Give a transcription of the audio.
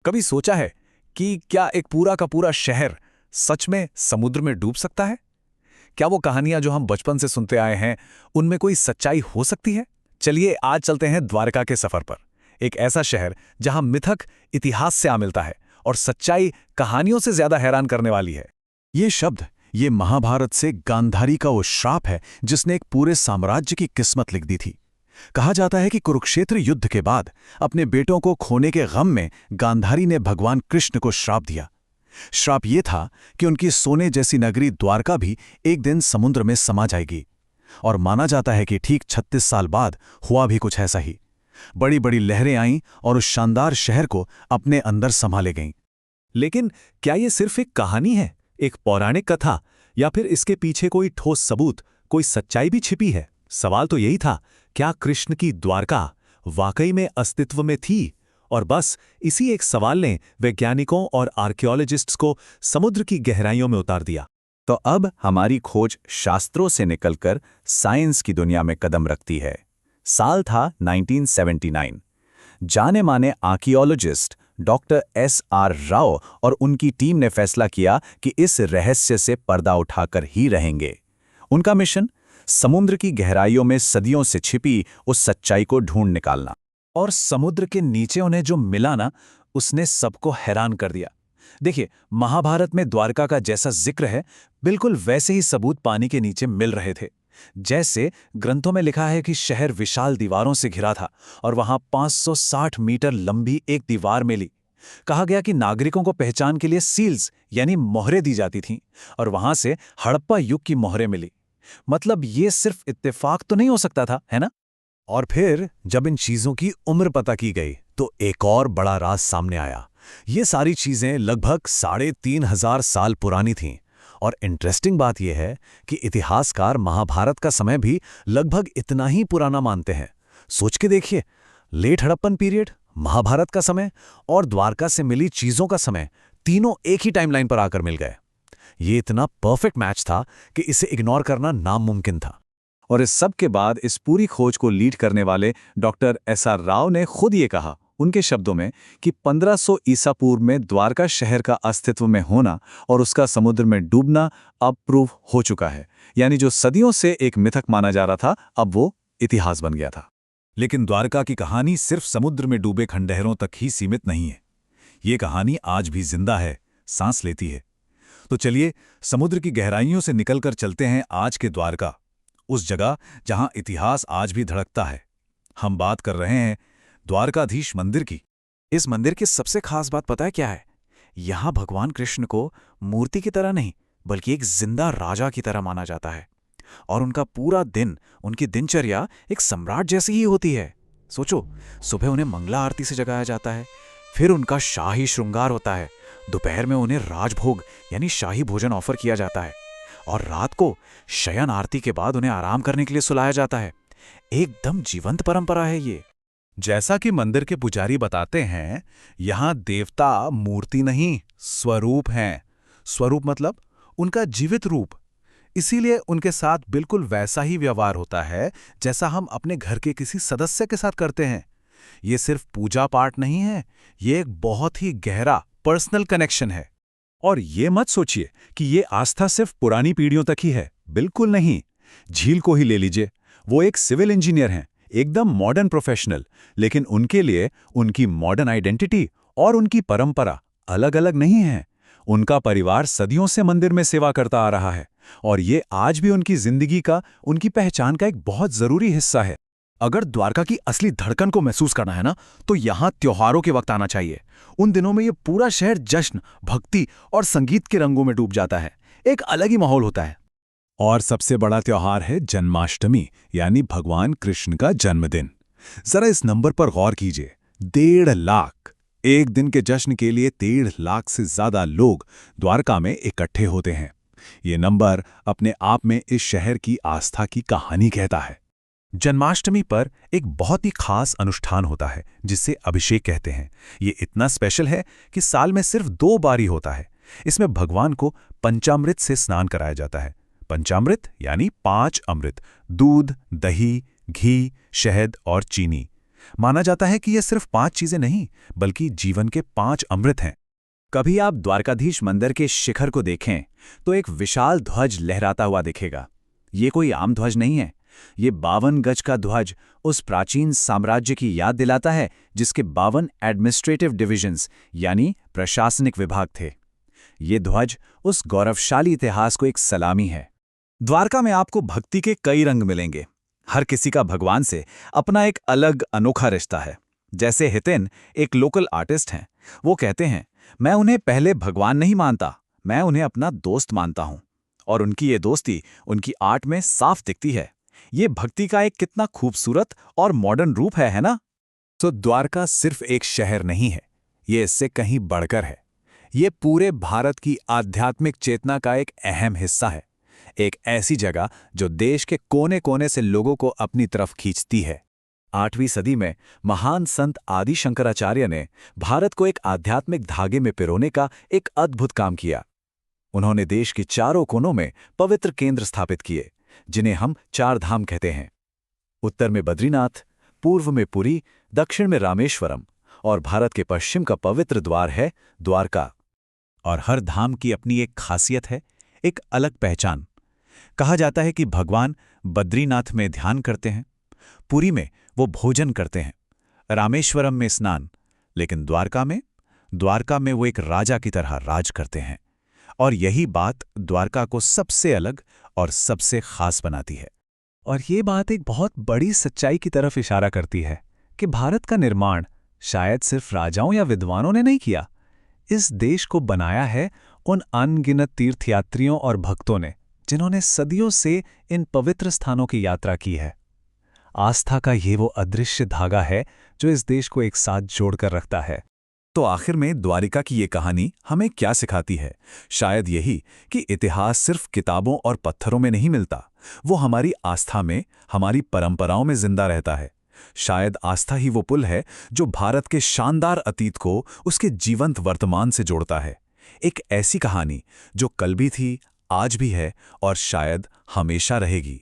कभी सोचा है कि क्या एक पूरा का पूरा शहर सच में समुद्र में डूब सकता है? क्या वो कहानियां जो हम बचपन से सुनते आए हैं, उनमें कोई सच्चाई हो सकती है? चलिए आज चलते हैं द्वारका के सफर पर। एक ऐसा शहर जहां मिथक इतिहास से आ मिलता है और सच्चाई कहानियों से ज्यादा हैरान करने वाली है। ये शब्द, ये महाभारत से गांधारी का वो श्राप है जिसने एक पूरे साम्राज्य की किस्मत लिख दी थी। कहा जाता है कि कुरुक्षेत्र युद्ध के बाद अपने बेटों को खोने के गम में गांधारी ने भगवान कृष्ण को श्राप दिया। श्राप ये था कि उनकी सोने जैसी नगरी द्वारका भी एक दिन समुद्र में समा जाएगी। और माना जाता है कि ठीक 36 साल बाद हुआ भी कुछ ऐसा ही। बड़ी बड़ी लहरें आईं और उस शानदार शहर को अपने अंदर संभाले गईं। लेकिन क्या ये सिर्फ एक कहानी है, एक पौराणिक कथा, या फिर इसके पीछे कोई ठोस सबूत, कोई सच्चाई भी छिपी है? सवाल तो यही था, क्या कृष्ण की द्वारका वाकई में अस्तित्व में थी? और बस इसी एक सवाल ने वैज्ञानिकों और आर्कियोलॉजिस्ट्स को समुद्र की गहराइयों में उतार दिया। तो अब हमारी खोज शास्त्रों से निकलकर साइंस की दुनिया में कदम रखती है। साल था 1979। जाने माने आर्कियोलॉजिस्ट डॉक्टर S.R. राव और उनकी टीम ने फैसला किया कि इस रहस्य से पर्दा उठाकर ही रहेंगे। उनका मिशन, समुद्र की गहराइयों में सदियों से छिपी उस सच्चाई को ढूंढ निकालना। और समुद्र के नीचे उन्हें जो मिला ना, उसने सबको हैरान कर दिया। देखिए, महाभारत में द्वारका का जैसा जिक्र है, बिल्कुल वैसे ही सबूत पानी के नीचे मिल रहे थे। जैसे ग्रंथों में लिखा है कि शहर विशाल दीवारों से घिरा था और वहां 560 मीटर लंबी एक दीवार मिली। कहा गया कि नागरिकों को पहचान के लिए सील्स यानी मोहरें दी जाती थीं और वहां से हड़प्पा युग की मोहरें मिली। मतलब ये सिर्फ इत्तेफाक तो नहीं हो सकता था, है ना? और फिर जब इन चीजों की उम्र पता की गई तो एक और बड़ा राज सामने आया। ये सारी चीजें लगभग 3,500 साल पुरानी थीं। और इंटरेस्टिंग बात यह है कि इतिहासकार महाभारत का समय भी लगभग इतना ही पुराना मानते हैं। सोच के देखिए, लेट हड़प्पन पीरियड, महाभारत का समय और द्वारका से मिली चीजों का समय, तीनों एक ही टाइमलाइन पर आकर मिल गए। ये इतना परफेक्ट मैच था कि इसे इग्नोर करना नामुमकिन था। और इस सब के बाद इस पूरी खोज को लीड करने वाले डॉक्टर S.R. राव ने खुद ये कहा, उनके शब्दों में, कि 1500 ईसा पूर्व में द्वारका शहर का अस्तित्व में होना और उसका समुद्र में डूबना अब प्रूव हो चुका है। यानी जो सदियों से एक मिथक माना जा रहा था, अब वो इतिहास बन गया था। लेकिन द्वारका की कहानी सिर्फ समुद्र में डूबे खंडहरों तक ही सीमित नहीं है। ये कहानी आज भी जिंदा है, सांस लेती है। तो चलिए समुद्र की गहराइयों से निकलकर चलते हैं आज के द्वारका, उस जगह जहां इतिहास आज भी धड़कता है। हम बात कर रहे हैं द्वारकाधीश मंदिर की। इस मंदिर की सबसे खास बात पता है क्या है? यहां भगवान कृष्ण को मूर्ति की तरह नहीं, बल्कि एक जिंदा राजा की तरह माना जाता है। और उनका पूरा दिन, उनकी दिनचर्या एक सम्राट जैसी ही होती है। सोचो, सुबह उन्हें मंगला आरती से जगाया जाता है, फिर उनका शाही श्रृंगार होता है, दोपहर में उन्हें राजभोग यानी शाही भोजन ऑफर किया जाता है, और रात को शयन आरती के बाद उन्हें आराम करने के लिए सुलाया जाता है। एकदम जीवंत परंपरा है ये। जैसा कि मंदिर के पुजारी बताते हैं, यहां देवता मूर्ति नहीं, स्वरूप हैं। स्वरूप मतलब उनका जीवित रूप। इसीलिए उनके साथ बिल्कुल वैसा ही व्यवहार होता है जैसा हम अपने घर के किसी सदस्य के साथ करते हैं। ये सिर्फ पूजा पाठ नहीं है, ये एक बहुत ही गहरा पर्सनल कनेक्शन है। और ये मत सोचिए कि ये आस्था सिर्फ पुरानी पीढ़ियों तक ही है, बिल्कुल नहीं। झील को ही ले लीजिए, वो एक सिविल इंजीनियर हैं, एकदम मॉडर्न प्रोफेशनल, लेकिन उनके लिए उनकी मॉडर्न आइडेंटिटी और उनकी परंपरा अलग अलग नहीं है। उनका परिवार सदियों से मंदिर में सेवा करता आ रहा है और ये आज भी उनकी जिंदगी का, उनकी पहचान का एक बहुत जरूरी हिस्सा है। अगर द्वारका की असली धड़कन को महसूस करना है ना, तो यहां त्योहारों के वक्त आना चाहिए। उन दिनों में ये पूरा शहर जश्न, भक्ति और संगीत के रंगों में डूब जाता है। एक अलग ही माहौल होता है। और सबसे बड़ा त्योहार है जन्माष्टमी, यानी भगवान कृष्ण का जन्मदिन। जरा इस नंबर पर गौर कीजिए, 1.5 लाख। एक दिन के जश्न के लिए 1.5 लाख से ज्यादा लोग द्वारका में इकट्ठे होते हैं। ये नंबर अपने आप में इस शहर की आस्था की कहानी कहता है। जन्माष्टमी पर एक बहुत ही खास अनुष्ठान होता है जिसे अभिषेक कहते हैं। ये इतना स्पेशल है कि साल में सिर्फ 2 बार ही होता है। इसमें भगवान को पंचामृत से स्नान कराया जाता है। पंचामृत यानी 5 अमृत: दूध, दही, घी, शहद और चीनी। माना जाता है कि ये सिर्फ 5 चीजें नहीं, बल्कि जीवन के 5 अमृत हैं। कभी आप द्वारकाधीश मंदिर के शिखर को देखें तो एक विशाल ध्वज लहराता हुआ दिखेगा। ये कोई आम ध्वज नहीं है। ये 52 गज का ध्वज उस प्राचीन साम्राज्य की याद दिलाता है जिसके 52 एडमिनिस्ट्रेटिव डिविजन्स यानी प्रशासनिक विभाग थे। ये ध्वज उस गौरवशाली इतिहास को एक सलामी है। द्वारका में आपको भक्ति के कई रंग मिलेंगे। हर किसी का भगवान से अपना एक अलग अनोखा रिश्ता है। जैसे हितेन एक लोकल आर्टिस्ट हैं। वो कहते हैं, मैं उन्हें पहले भगवान नहीं मानता, मैं उन्हें अपना दोस्त मानता हूं। और उनकी ये दोस्ती उनकी आर्ट में साफ दिखती है। ये भक्ति का एक कितना खूबसूरत और मॉडर्न रूप है ना? तो द्वारका सिर्फ एक शहर नहीं है, ये इससे कहीं बढ़कर है। ये पूरे भारत की आध्यात्मिक चेतना का एक अहम हिस्सा है। एक ऐसी जगह जो देश के कोने कोने से लोगों को अपनी तरफ खींचती है। 8वीं सदी में महान संत आदि शंकराचार्य ने भारत को एक आध्यात्मिक धागे में पिरोने का एक अद्भुत काम किया। उन्होंने देश के चारों कोनों में पवित्र केंद्र स्थापित किए, जिन्हें हम 4 धाम कहते हैं। उत्तर में बद्रीनाथ, पूर्व में पुरी, दक्षिण में रामेश्वरम और भारत के पश्चिम का पवित्र द्वार है द्वारका। और हर धाम की अपनी एक खासियत है, एक अलग पहचान। कहा जाता है कि भगवान बद्रीनाथ में ध्यान करते हैं, पुरी में वो भोजन करते हैं, रामेश्वरम में स्नान, लेकिन द्वारका में वो एक राजा की तरह राज करते हैं। और यही बात द्वारका को सबसे अलग और सबसे खास बनाती है। और ये बात एक बहुत बड़ी सच्चाई की तरफ इशारा करती है कि भारत का निर्माण शायद सिर्फ राजाओं या विद्वानों ने नहीं किया। इस देश को बनाया है उन अनगिनत तीर्थयात्रियों और भक्तों ने, जिन्होंने सदियों से इन पवित्र स्थानों की यात्रा की है। आस्था का ये वो अदृश्य धागा है जो इस देश को एक साथ जोड़कर रखता है। तो आखिर में द्वारिका की ये कहानी हमें क्या सिखाती है? शायद यही कि इतिहास सिर्फ किताबों और पत्थरों में नहीं मिलता, वो हमारी आस्था में, हमारी परंपराओं में जिंदा रहता है। शायद आस्था ही वो पुल है जो भारत के शानदार अतीत को उसके जीवंत वर्तमान से जोड़ता है। एक ऐसी कहानी जो कल भी थी, आज भी है और शायद हमेशा रहेगी।